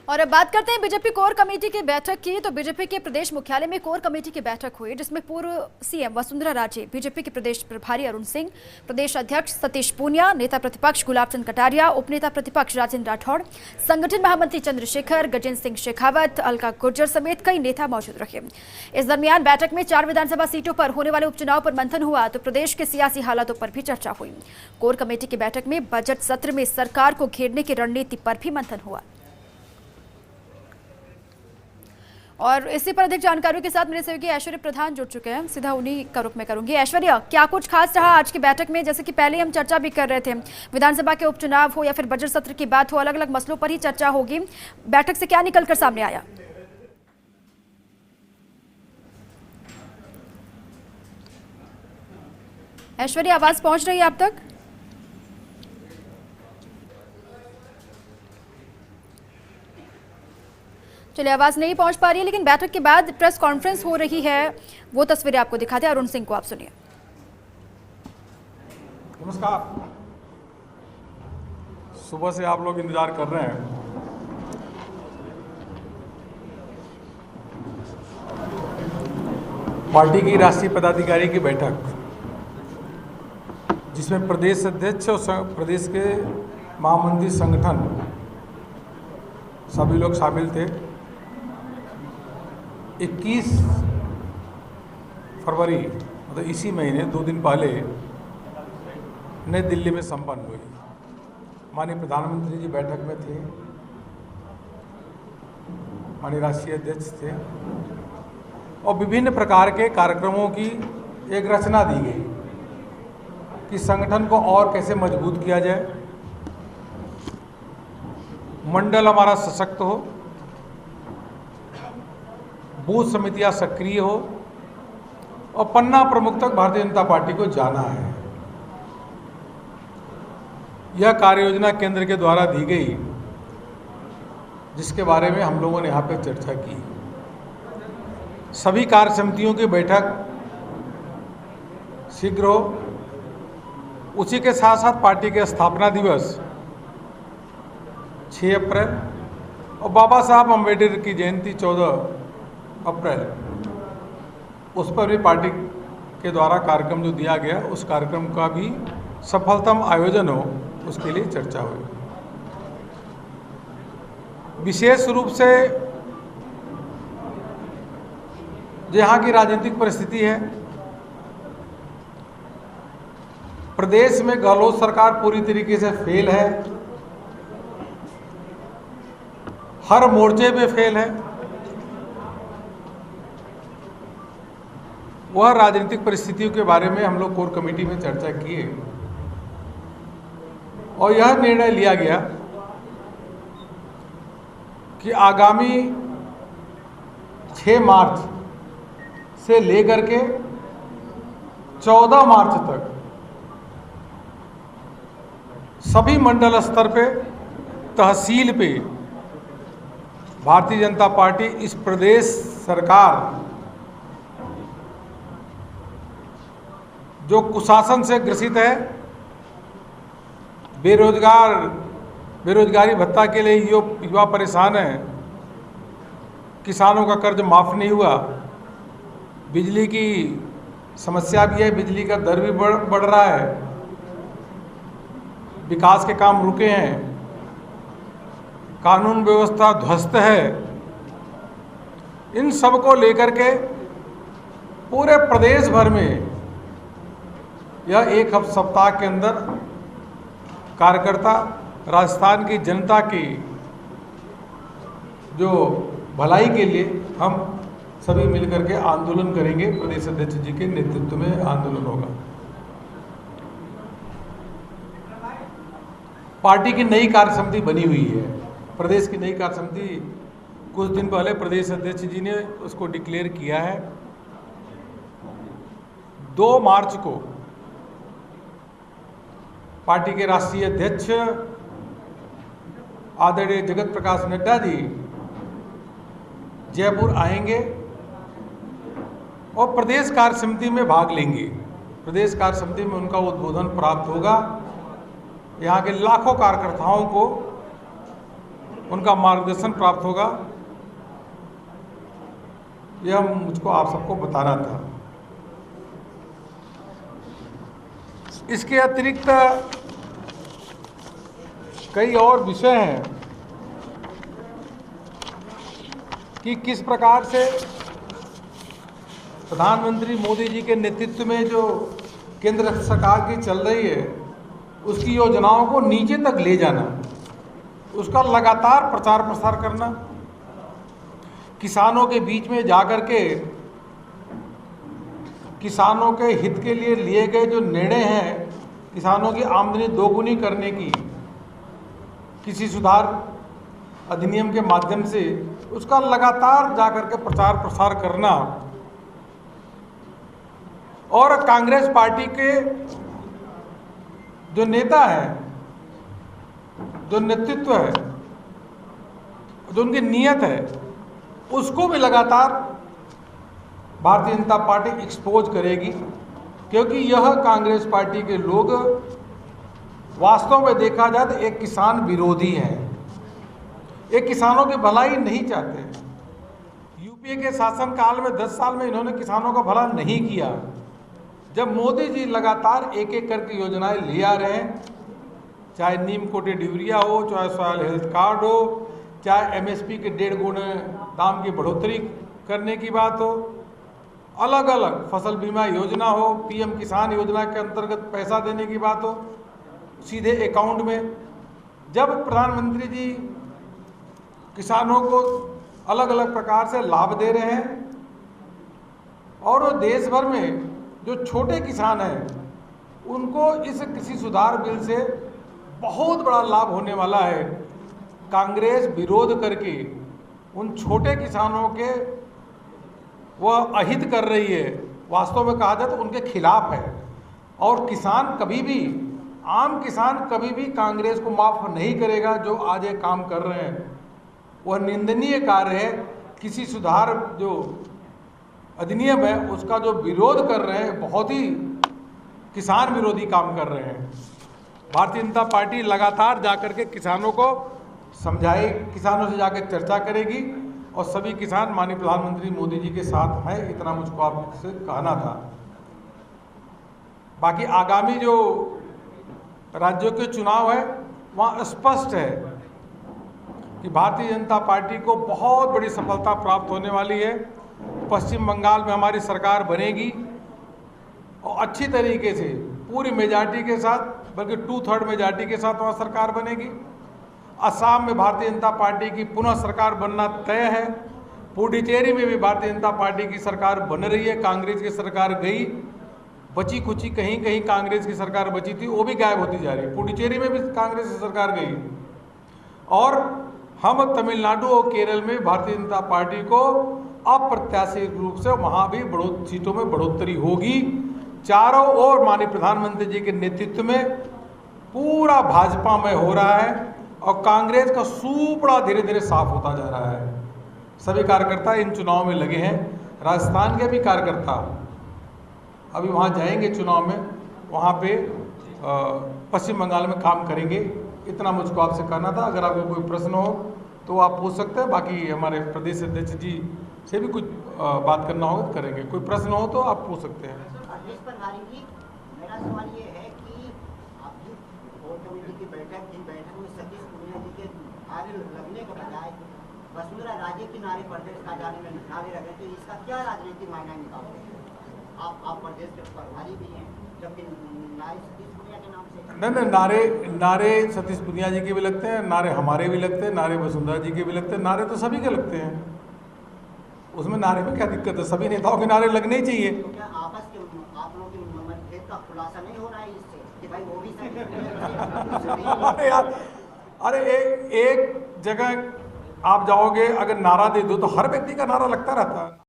और अब बात करते हैं बीजेपी कोर कमेटी की बैठक की। तो बीजेपी के प्रदेश मुख्यालय में कोर कमेटी की बैठक हुई, जिसमें पूर्व सीएम वसुंधरा राजे, बीजेपी के प्रदेश प्रभारी अरुण सिंह, प्रदेश अध्यक्ष सतीश पूनिया, नेता प्रतिपक्ष गुलाब चंद कटारिया, उपनेता प्रतिपक्ष राजेंद्र राठौड़, संगठन महामंत्री चंद्रशेखर, गजेंद्र सिंह शेखावत, अलका गुर्जर समेत कई नेता मौजूद रहे। इस दरमियान बैठक में 4 विधानसभा सीटों पर होने वाले उपचुनाव पर मंथन हुआ, तो प्रदेश के सियासी हालातों पर भी चर्चा हुई। कोर कमेटी की बैठक में बजट सत्र में सरकार को घेरने की रणनीति पर भी मंथन हुआ। और इसी पर अधिक जानकारियों के साथ मेरे सहयोगी ऐश्वर्य प्रधान जुड़ चुके हैं। सीधा उन्हीं का रुख में करूंगी। ऐश्वर्य, क्या कुछ खास रहा आज की बैठक में? जैसे कि पहले हम चर्चा भी कर रहे थे, विधानसभा के उपचुनाव हो या फिर बजट सत्र की बात हो, अलग अलग मसलों पर ही चर्चा होगी। बैठक से क्या निकलकर सामने आया? ऐश्वर्य, आवाज पहुंच रही है आप तक? चलिए, आवाज नहीं पहुंच पा रही है, लेकिन बैठक के बाद प्रेस कॉन्फ्रेंस हो रही है, वो तस्वीरें आपको दिखाते हैं। अरुण सिंह को आप सुनिए। नमस्कार। सुबह से आप लोग इंतजार कर रहे हैं। पार्टी की राष्ट्रीय पदाधिकारी की बैठक, जिसमें प्रदेश अध्यक्ष और प्रदेश के महामंत्री संगठन सभी लोग शामिल थे। 21 फरवरी मतलब इसी महीने 2 दिन पहले नई दिल्ली में संपन्न हुई। माननीय प्रधानमंत्री जी बैठक में थे, माननीय राष्ट्रीय अध्यक्ष थे और विभिन्न प्रकार के कार्यक्रमों की एक रचना दी गई कि संगठन को और कैसे मजबूत किया जाए, मंडल हमारा सशक्त हो, बूथ समितियां सक्रिय हो और पन्ना प्रमुख तक भारतीय जनता पार्टी को जाना है। यह कार्य योजना केंद्र के द्वारा दी गई, जिसके बारे में हम लोगों ने यहाँ पे चर्चा की। सभी कार्य समितियों की बैठक शीघ्र हो। उसी के साथ साथ पार्टी के स्थापना दिवस 6 अप्रैल और बाबा साहब अम्बेडकर की जयंती 14 अप्रैल, उस पर भी पार्टी के द्वारा कार्यक्रम जो दिया गया, उस कार्यक्रम का भी सफलतम आयोजन हो, उसके लिए चर्चा हुई। विशेष रूप से यहाँ की राजनीतिक परिस्थिति है, प्रदेश में गहलोत सरकार पूरी तरीके से फेल है, हर मोर्चे पे फेल है। वह राजनीतिक परिस्थितियों के बारे में हम लोग कोर कमेटी में चर्चा किए और यह निर्णय लिया गया कि आगामी 6 मार्च से लेकर के 14 मार्च तक सभी मंडल स्तर पे, तहसील पे भारतीय जनता पार्टी इस प्रदेश सरकार जो कुशासन से ग्रसित है, बेरोजगारी भत्ता के लिए युवा परेशान है, किसानों का कर्ज माफ़ नहीं हुआ, बिजली की समस्या भी है, बिजली का दर भी बढ़ रहा है, विकास के काम रुके हैं, कानून व्यवस्था ध्वस्त है। इन सब को लेकर के पूरे प्रदेश भर में यह एक सप्ताह के अंदर कार्यकर्ता राजस्थान की जनता की जो भलाई के लिए हम सभी मिलकर के आंदोलन करेंगे। प्रदेश अध्यक्ष जी के नेतृत्व में आंदोलन होगा। पार्टी की नई कार्य समिति बनी हुई है। प्रदेश की नई कार्य समिति कुछ दिन पहले प्रदेश अध्यक्ष जी ने उसको डिक्लेयर किया है। 2 मार्च को पार्टी के राष्ट्रीय अध्यक्ष आदरणीय जगत प्रकाश नड्डा जी जयपुर आएंगे और प्रदेश कार्य समिति में भाग लेंगे। प्रदेश कार्य समिति में उनका उद्बोधन प्राप्त होगा। यहाँ के लाखों कार्यकर्ताओं को उनका मार्गदर्शन प्राप्त होगा, यह मुझको आप सबको बताना था। इसके अतिरिक्त कई और विषय हैं कि किस प्रकार से प्रधानमंत्री मोदी जी के नेतृत्व में जो केंद्र सरकार की चल रही है उसकी योजनाओं को नीचे तक ले जाना, उसका लगातार प्रचार प्रसार करना, किसानों के बीच में जाकर के किसानों के हित के लिए लिए गए जो निर्णय हैं, किसानों की आमदनी दोगुनी करने की किसी सुधार अधिनियम के माध्यम से उसका लगातार जाकर के प्रचार प्रसार करना, और कांग्रेस पार्टी के जो नेता हैं, जो नेतृत्व है, जो उनकी नीयत है, उसको भी लगातार भारतीय जनता पार्टी एक्सपोज करेगी, क्योंकि यह कांग्रेस पार्टी के लोग वास्तव में देखा जाए तो एक किसान विरोधी हैं, एक किसानों की भलाई नहीं चाहते। यूपीए के शासनकाल में 10 साल में इन्होंने किसानों का भला नहीं किया। जब मोदी जी लगातार एक एक करके योजनाएं ले आ रहे हैं, चाहे नीम कोटेड यूरिया हो, चाहे सॉयल हेल्थ कार्ड हो, चाहे एमएसपी के 1.5 गुना दाम की बढ़ोतरी करने की बात हो, अलग अलग फसल बीमा योजना हो, पीएम किसान योजना के अंतर्गत पैसा देने की बात हो सीधे अकाउंट में, जब प्रधानमंत्री जी किसानों को अलग अलग प्रकार से लाभ दे रहे हैं और वो देश भर में जो छोटे किसान हैं उनको इस कृषि सुधार बिल से बहुत बड़ा लाभ होने वाला है, कांग्रेस विरोध करके उन छोटे किसानों के वह अहित कर रही है, वास्तव में कहा जाए तो उनके खिलाफ है। और किसान कभी भी, आम किसान कभी भी कांग्रेस को माफ़ नहीं करेगा। जो आज ये काम कर रहे हैं वह निंदनीय कार्य है। किसी सुधार जो अधिनियम है उसका जो विरोध कर रहे हैं, बहुत ही किसान विरोधी काम कर रहे हैं। भारतीय जनता पार्टी लगातार जाकर के किसानों को समझाए, किसानों से जाकर चर्चा करेगी और सभी किसान माननीय प्रधानमंत्री मोदी जी के साथ हैं, इतना मुझको आपसे कहना था। बाकी आगामी जो राज्यों के चुनाव है वहाँ स्पष्ट है कि भारतीय जनता पार्टी को बहुत बड़ी सफलता प्राप्त होने वाली है। पश्चिम बंगाल में हमारी सरकार बनेगी और अच्छी तरीके से पूरी मेजॉरिटी के साथ, बल्कि 2/3 मेजॉरिटी के साथ वहाँ सरकार बनेगी। असम में भारतीय जनता पार्टी की पुनः सरकार बनना तय है। पुडुचेरी में भी भारतीय जनता पार्टी की सरकार बन रही है। कांग्रेस की सरकार गई, बची कुची कहीं कहीं कांग्रेस की सरकार बची थी, वो भी गायब होती जा रही है। पुडुचेरी में भी कांग्रेस की सरकार गई और हम तमिलनाडु और केरल में भारतीय जनता पार्टी को अप्रत्याशित रूप से वहाँ भी सीटों में बढ़ोतरी होगी। चारों ओर माननीय प्रधानमंत्री जी के नेतृत्व में पूरा भाजपा में हो रहा है और कांग्रेस का सुपड़ा धीरे धीरे साफ होता जा रहा है। सभी कार्यकर्ता इन चुनाव में लगे हैं। राजस्थान के भी कार्यकर्ता अभी वहाँ जाएंगे चुनाव में, वहाँ पे पश्चिम बंगाल में काम करेंगे। इतना मुझको आपसे कहना था। अगर आपको कोई प्रश्न हो तो आप पूछ सकते हैं, बाकी हमारे प्रदेश अध्यक्ष जी से भी कुछ बात करना होगा तो करेंगे। कोई प्रश्न हो तो आप पूछ सकते हैं। मेरा सवाल ये है कि आपकी कोर कमेटी की बैठक में सतीश पूनिया जी के नारे लगने के बजाय वसुंधरा राजे के नारे प्रदेश कार्यालय में नारे लगे, तो इसका क्या राजनीतिक मायना निकालते हैं? आप प्रदेश के प्रभारी भी हैं, जबकि नारे सतीश पूनिया के नाम से नहीं, नारे सतीश पूनिया जी के भी लगते हैं, नारे हमारे भी लगते हैं, नारे वसुंधरा जी के भी लगते हैं, नारे तो सभी के लगते हैं। उसमें नारे में क्या दिक्कत है? सभी नेताओं के नारे लगने ही चाहिए। तो क्या आपस के आप लोगों के मतभेद का खुलासा नहीं हो रहा है इससे कि भाई वो भी अरे यार, अरे एक जगह आप जाओगे, अगर नारा दे दो तो हर व्यक्ति का नारा लगता रहता है।